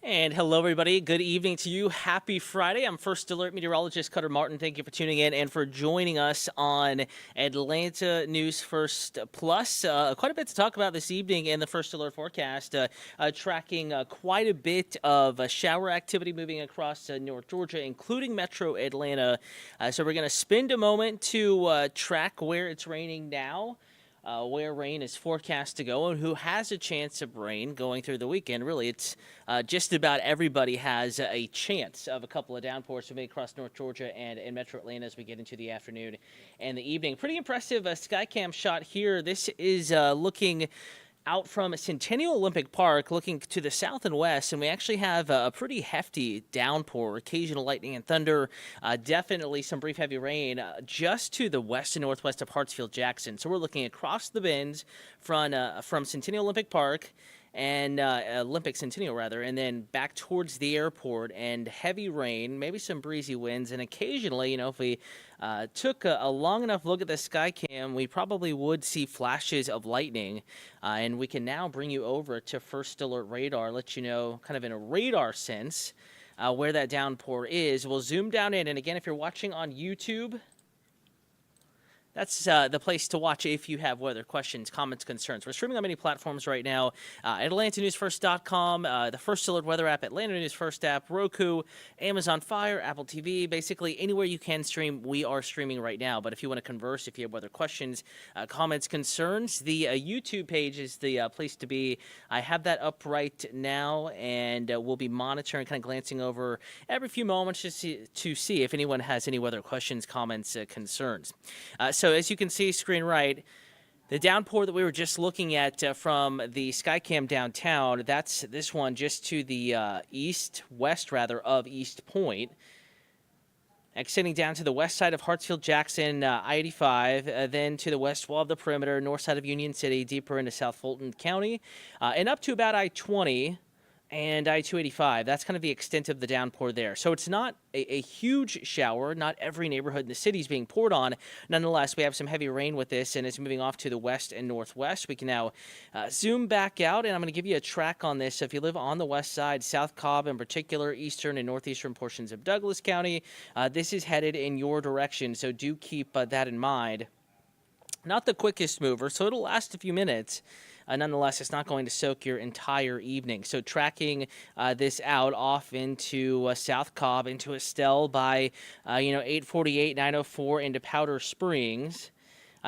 And hello, everybody. Good evening to you. Happy Friday. I'm First Alert Meteorologist Cutter Martin. Thank you for tuning in and for joining us on Atlanta News First Plus. Quite a bit to talk about this evening in the First Alert forecast. Tracking quite a bit of shower activity moving across North Georgia, including Metro Atlanta. So we're going to spend a moment to track where it's raining now. Where rain is forecast to go and who has a chance of rain going through the weekend. Really, it's just about everybody has a chance of a couple of downpours moving across North Georgia and Metro Atlanta as we get into the afternoon and the evening. Pretty impressive Skycam shot here. This is looking out from Centennial Olympic Park, looking to the south and west, and we actually have a pretty hefty downpour, occasional lightning and thunder, definitely some brief heavy rain just to the west and northwest of Hartsfield-Jackson. So we're looking across the bends from Centennial Olympic Park and Olympic Centennial rather, and then back towards the airport, and heavy rain, maybe some breezy winds, and occasionally, if we took a long enough look at the sky cam, we probably would see flashes of lightning, and we can now bring you over to First Alert Radar, let you know kind of in a radar sense where that downpour is. We'll zoom down in, and again, if you're watching on YouTube, that's the place to watch if you have weather questions, comments, concerns. We're streaming on many platforms right now. AtlantaNewsFirst.com, the First Alert Weather app, Atlanta News First app, Roku, Amazon Fire, Apple TV. Basically, anywhere you can stream, we are streaming right now. But if you want to converse, if you have weather questions, comments, concerns, the YouTube page is the place to be. I have that up right now, and we'll be monitoring, kind of glancing over every few moments just to see if anyone has any weather questions, comments, concerns. So as you can see, screen right, the downpour that we were just looking at from the Skycam downtown, that's this one just to the west of East Point. Extending down to the west side of Hartsfield-Jackson, I-85, then to the west wall of the perimeter, north side of Union City, deeper into South Fulton County, and up to about I-20. And I-285, that's kind of the extent of the downpour there. So it's not a huge shower. Not every neighborhood in the city is being poured on. Nonetheless, we have some heavy rain with this, and it's moving off to the west and northwest. We can now zoom back out, and I'm going to give you a track on this. So if you live on the west side, South Cobb in particular, eastern and northeastern portions of Douglas County, this is headed in your direction, so do keep that in mind. Not the quickest mover, so it'll last a few minutes. Nonetheless, it's not going to soak your entire evening. So tracking this out off into South Cobb, into Estelle by, 848, 904 into Powder Springs.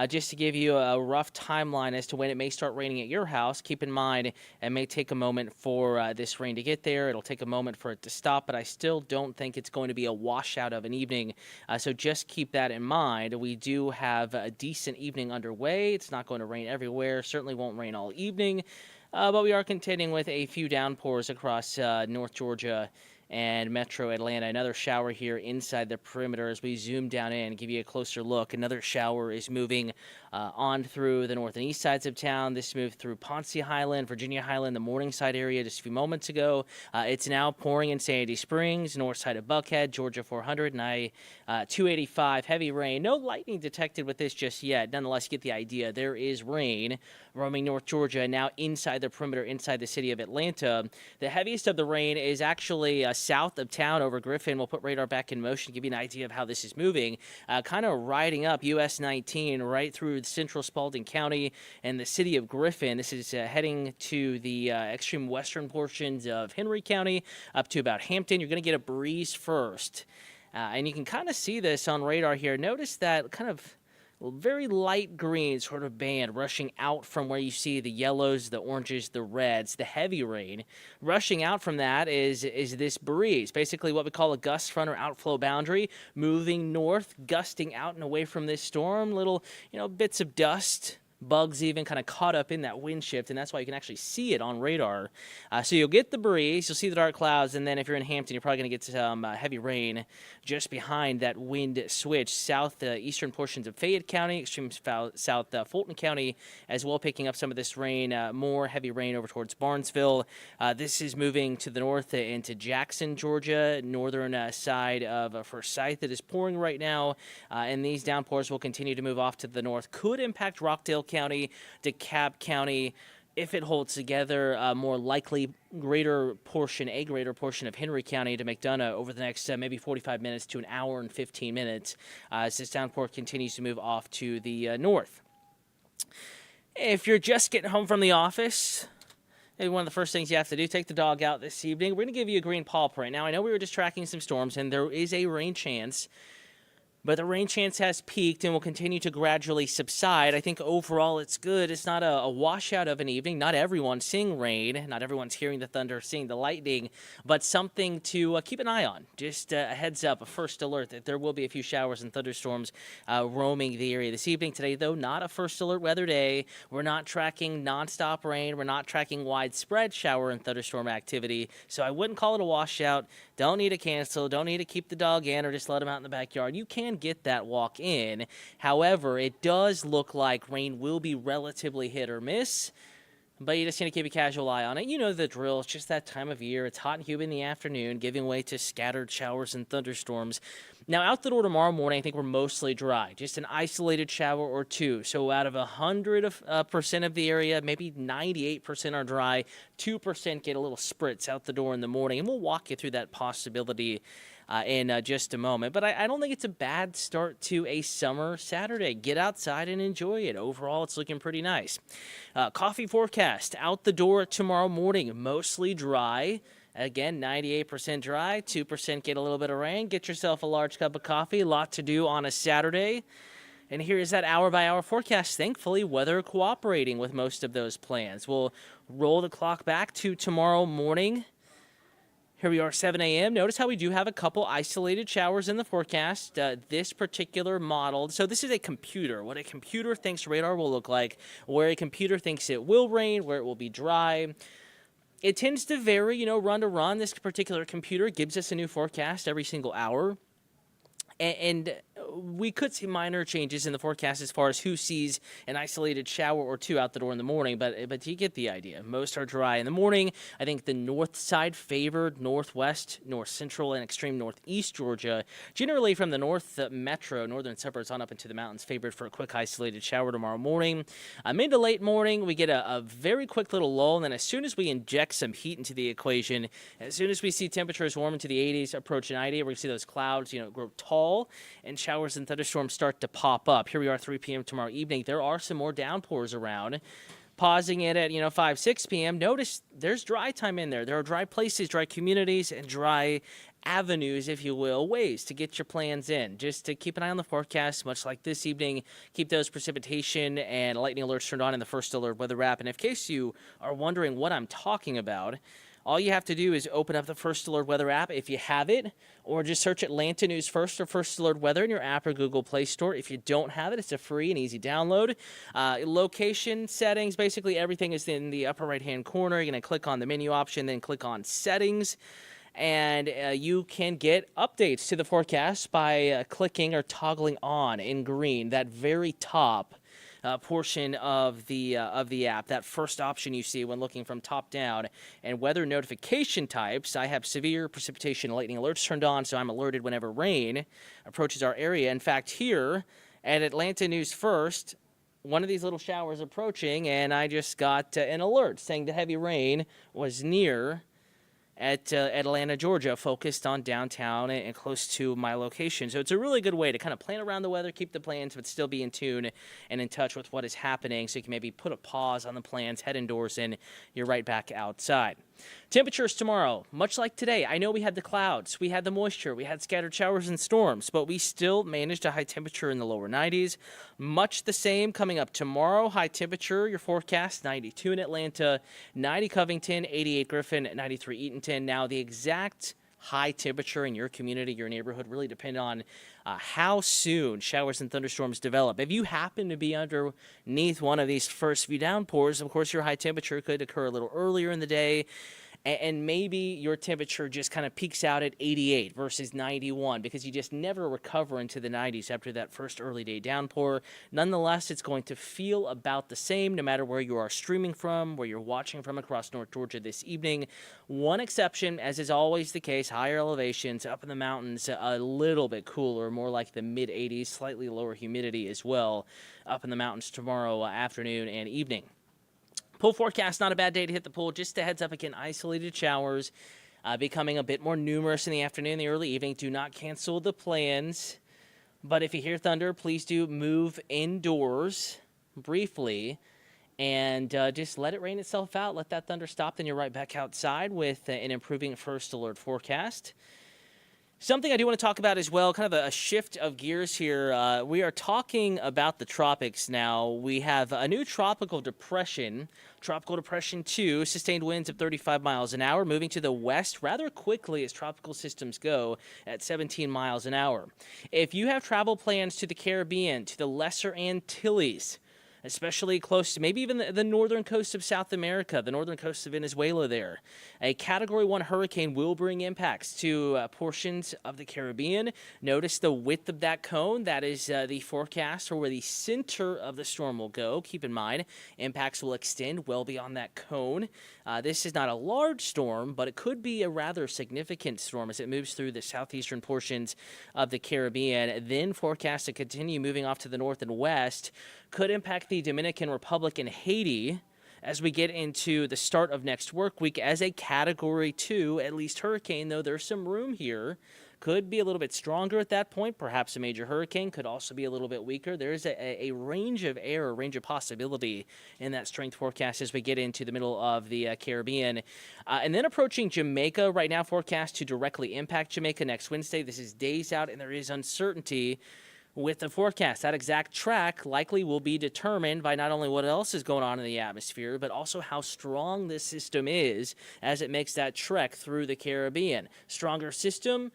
Just to give you a rough timeline as to when it may start raining at your house, keep in mind it may take a moment for this rain to get there. It'll take a moment for it to stop, but I still don't think it's going to be a washout of an evening. So just keep that in mind. We do have a decent evening underway. It's not going to rain everywhere. Certainly won't rain all evening, but we are contending with a few downpours across North Georgia and Metro Atlanta. Another shower here inside the perimeter as we zoom down in and give you a closer look. Another shower is moving on through the north and east sides of town. This moved through Ponce Highland, Virginia Highland, the Morningside area just a few moments ago. It's now pouring in Sandy Springs, north side of Buckhead, Georgia 400, and I-285. Heavy rain. No lightning detected with this just yet. Nonetheless, you get the idea. There is rain roaming North Georgia, now inside the perimeter, inside the city of Atlanta. The heaviest of the rain is actually south of town over Griffin. We'll put radar back in motion, give you an idea of how this is moving. Kind of riding up US 19 right through central Spalding County and the city of Griffin. This is heading to the extreme western portions of Henry County up to about Hampton. You're going to get a breeze first. And you can kind of see this on radar here. Notice that kind of very light green sort of band rushing out from where you see the yellows, the oranges, the reds, the heavy rain. Rushing out from that is this breeze, basically what we call a gust front or outflow boundary, moving north, gusting out and away from this storm. Little, bits of dust, bugs even kind of caught up in that wind shift, and that's why you can actually see it on radar. So you'll get the breeze, you'll see the dark clouds, and then if you're in Hampton, you're probably going to get some heavy rain just behind that wind switch. Southeastern portions of Fayette County, extreme south Fulton County, as well, picking up some of this rain, more heavy rain over towards Barnesville. This is moving to the north into Jackson, Georgia, northern side of Forsyth. It is pouring right now, and these downpours will continue to move off to the north. Could impact Rockdale County, DeKalb County, if it holds together, more likely a greater portion of Henry County to McDonough over the next maybe 45 minutes to an hour and 15 minutes as this downpour continues to move off to the north. If you're just getting home from the office, maybe one of the first things you have to do, take the dog out this evening. We're going to give you a green paw print. Now, I know we were just tracking some storms, and there is a rain chance, but the rain chance has peaked and will continue to gradually subside. I think overall it's good. It's not a washout of an evening. Not everyone's seeing rain. Not everyone's hearing the thunder, seeing the lightning, but something to keep an eye on. Just a heads up, a first alert that there will be a few showers and thunderstorms roaming the area this evening. Today, though, not a first alert weather day. We're not tracking nonstop rain. We're not tracking widespread shower and thunderstorm activity, so I wouldn't call it a washout. Don't need to cancel. Don't need to keep the dog in or just let him out in the backyard. You can get that walk in. However, it does look like rain will be relatively hit or miss, but you just need to keep a casual eye on it. You know the drill. It's just that time of year. It's hot and humid in the afternoon, giving way to scattered showers and thunderstorms. Now, out the door tomorrow morning, I think we're mostly dry. Just an isolated shower or two. So out of 100% of the area, maybe 98% are dry. 2% get a little spritz out the door in the morning. And we'll walk you through that possibility in just a moment. But I don't think it's a bad start to a summer Saturday. Get outside and enjoy it. Overall, it's looking pretty nice. Coffee forecast out the door tomorrow morning, mostly dry. Again, 98% dry, 2% get a little bit of rain. Get yourself a large cup of coffee. A lot to do on a Saturday. And here is that hour-by-hour forecast. Thankfully, weather cooperating with most of those plans. We'll roll the clock back to tomorrow morning. Here we are, 7 a.m. Notice how we do have a couple isolated showers in the forecast. This particular model, so this is a computer. What a computer thinks radar will look like, where a computer thinks it will rain, where it will be dry. It tends to vary, run to run. This particular computer gives us a new forecast every single hour. And we could see minor changes in the forecast as far as who sees an isolated shower or two out the door in the morning, but you get the idea. Most are dry in the morning. I think the north side favored northwest, north central, and extreme northeast Georgia. Generally from the north metro, northern suburbs on up into the mountains, favored for a quick isolated shower tomorrow morning. Mid to late morning, we get a very quick little lull, and then as soon as we inject some heat into the equation, as soon as we see temperatures warm into the 80s, approach 90, we're going to see those clouds, grow tall, and showers and thunderstorms start to pop up. Here we are, 3 p.m. tomorrow evening. There are some more downpours around. Pausing it at 5, 6 p.m. Notice there's dry time in there. There are dry places, dry communities, and dry avenues, if you will, ways to get your plans in. Just to keep an eye on the forecast, much like this evening, keep those precipitation and lightning alerts turned on in the first alert weather app. And in case you are wondering what I'm talking about, all you have to do is open up the First Alert Weather app if you have it, or just search Atlanta News First or First Alert Weather in your app or Google Play Store. If you don't have it, it's a free and easy download. Location settings, basically everything is in the upper right-hand corner. You're going to click on the menu option, then click on Settings, and you can get updates to the forecast by clicking or toggling on in green, that very top portion of the app, that first option you see when looking from top down. And weather notification types, I have severe precipitation and lightning alerts turned on, so I'm alerted whenever rain approaches our area. In fact, here at Atlanta News First, one of these little showers approaching, and I just got an alert saying the heavy rain was near at Atlanta, Georgia, focused on downtown and close to my location. So it's a really good way to kind of plan around the weather, keep the plans, but still be in tune and in touch with what is happening. So you can maybe put a pause on the plans, head indoors, and you're right back outside. Temperatures tomorrow, much like today. I know we had the clouds, we had the moisture, we had scattered showers and storms, but we still managed a high temperature in the lower 90s. Much the same coming up tomorrow. High temperature, your forecast, 92 in Atlanta, 90 Covington, 88 Griffin, 93 Eatonton. Now, the exact high temperature in your community, your neighborhood, really depend on how soon showers and thunderstorms develop. If you happen to be underneath one of these first few downpours, of course, your high temperature could occur a little earlier in the day, and maybe your temperature just kind of peaks out at 88 versus 91 because you just never recover into the 90s after that first early day downpour. Nonetheless, it's going to feel about the same no matter where you are streaming from, where you're watching from across North Georgia this evening. One exception, as is always the case, higher elevations up in the mountains, a little bit cooler, more like the mid-80s, slightly lower humidity as well up in the mountains tomorrow afternoon and evening. Pool forecast, not a bad day to hit the pool. Just a heads up again, isolated showers becoming a bit more numerous in the afternoon, the early evening. Do not cancel the plans. But if you hear thunder, please do move indoors briefly and just let it rain itself out. Let that thunder stop. Then you're right back outside with an improving first alert forecast. Something I do want to talk about as well, kind of a shift of gears here. We are talking about the tropics now. We have a new tropical depression, Tropical Depression 2, sustained winds of 35 miles an hour, moving to the west rather quickly as tropical systems go at 17 miles an hour. If you have travel plans to the Caribbean, to the Lesser Antilles, especially close to maybe even the northern coast of South America, the northern coast of Venezuela there. A Category 1 hurricane will bring impacts to portions of the Caribbean. Notice the width of that cone. That is the forecast for where the center of the storm will go. Keep in mind, impacts will extend well beyond that cone. This is not a large storm, but it could be a rather significant storm as it moves through the southeastern portions of the Caribbean. Then forecast to continue moving off to the north and west. Could impact the Dominican Republic and Haiti as we get into the start of next work week as a Category 2, at least hurricane, though there's some room here. Could be a little bit stronger at that point, perhaps a major hurricane, could also be a little bit weaker. There's a range of error, range of possibility in that strength forecast as we get into the middle of the Caribbean. And then approaching Jamaica right now, forecast to directly impact Jamaica next Wednesday. This is days out, and there is uncertainty with the forecast. That exact track likely will be determined by not only what else is going on in the atmosphere, but also how strong this system is as it makes that trek through the Caribbean. Stronger system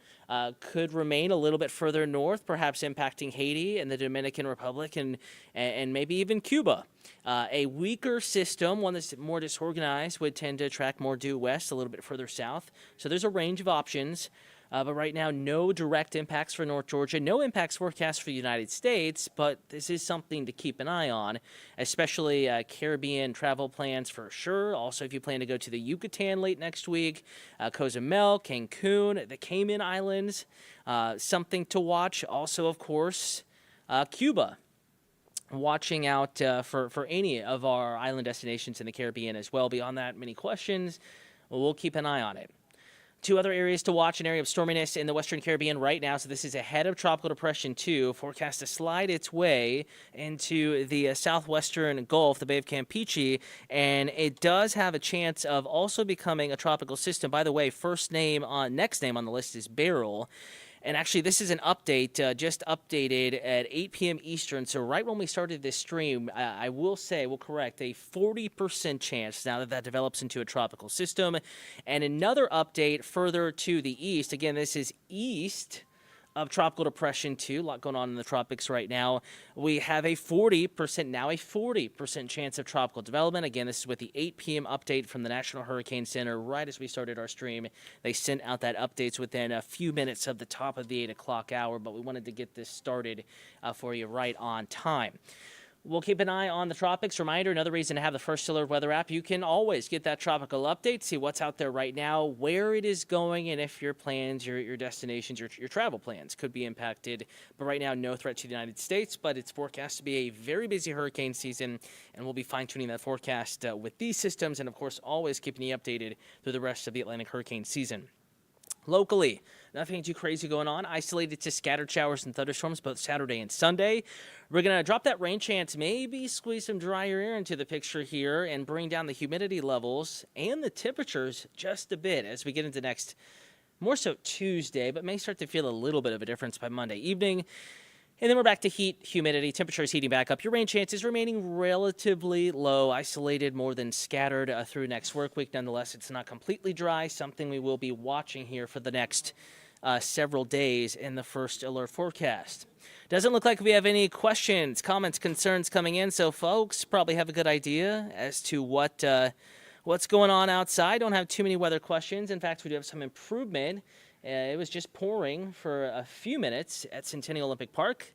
could remain a little bit further north, perhaps impacting Haiti and the Dominican Republic and maybe even Cuba. A weaker system, one that's more disorganized, would tend to track more due west, a little bit further south. So there's a range of options. But right now, no direct impacts for North Georgia, no impacts forecast for the United States, but this is something to keep an eye on, especially Caribbean travel plans for sure. Also, if you plan to go to the Yucatan late next week, Cozumel, Cancun, the Cayman Islands, something to watch. Also, of course, Cuba. Watching out for any of our island destinations in the Caribbean as well. Beyond that, many questions. We'll keep an eye on it. Two other areas to watch, an area of storminess in the Western Caribbean right now. So this is ahead of Tropical Depression 2, forecast to slide its way into the southwestern Gulf, the Bay of Campeche, and it does have a chance of also becoming a tropical system. By the way, next name on the list is Beryl. And actually, this is an update, just updated at 8 p.m. Eastern. So right when we started this stream, I will say, we'll correct, a 40% chance now that develops into a tropical system. And another update further to the east. Again, this is east of Tropical Depression 2. A lot going on in the tropics right now. We have a 40% chance of tropical development. Again, this is with the 8 p.m. update from the National Hurricane Center right as we started our stream. They sent out that updates within a few minutes of the top of the 8 o'clock hour, but we wanted to get this started for you right on time. We'll keep an eye on the tropics. Reminder, another reason to have the First Alert weather app. You can always get that tropical update, see what's out there right now, where it is going, and if your plans, your destinations, your travel plans could be impacted. But right now, no threat to the United States, but it's forecast to be a very busy hurricane season, and we'll be fine-tuning that forecast with these systems, and of course, always keeping you updated through the rest of the Atlantic hurricane season. Locally, nothing too crazy going on. Isolated to scattered showers and thunderstorms both Saturday and Sunday. We're going to drop that rain chance, maybe squeeze some drier air into the picture here and bring down the humidity levels and the temperatures just a bit as we get into next, more so Tuesday, but may start to feel a little bit of a difference by Monday evening. And then we're back to heat, humidity, temperatures heating back up. Your rain chances remaining relatively low, isolated more than scattered through next work week. Nonetheless, it's not completely dry, something we will be watching here for the next several days in the First Alert forecast. Doesn't look like we have any questions, comments, concerns coming in, so folks probably have a good idea as to what's going on outside. Don't have too many weather questions. In fact, we do have some improvement. It was just pouring for a few minutes at Centennial Olympic Park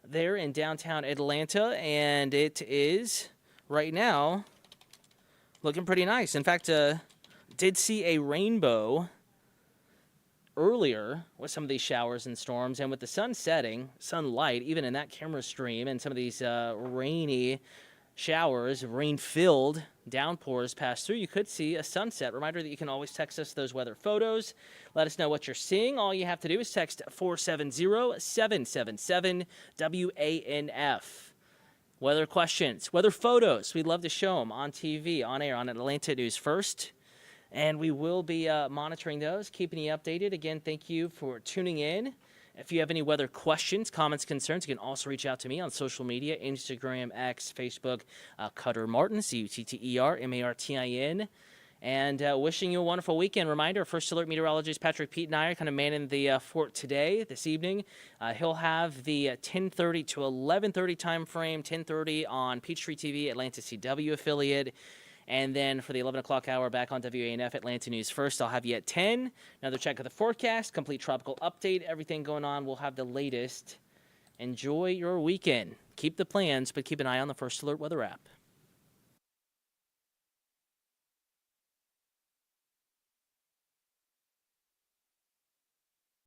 there in downtown Atlanta, and it is right now looking pretty nice. In fact, did see a rainbow earlier with some of these showers and storms, and with the sun setting, sunlight, even in that camera stream, and some of these rainy showers, rain-filled downpours pass through, you could see a sunset. Reminder that you can always text us those weather photos. Let us know what you're seeing. All you have to do is text 470-777-WANF. Weather questions, weather photos. We'd love to show them on TV, on air, on Atlanta News First. And we will be monitoring those, keeping you updated. Again, thank you for tuning in. If you have any weather questions, comments, concerns, you can also reach out to me on social media, Instagram, X, Facebook, Cutter Martin, CUTTERMARTIN. And wishing you a wonderful weekend. Reminder, First Alert Meteorologist Patrick, Pete, and I are kind of manning the fort today, this evening. He'll have the 10:30 to 11:30 time frame, 10:30 on Peachtree TV, Atlanta CW affiliate. And then for the 11 o'clock hour, back on WANF Atlanta News First, I'll have you at 10. Another check of the forecast, complete tropical update, everything going on. We'll have the latest. Enjoy your weekend. Keep the plans, but keep an eye on the First Alert Weather app.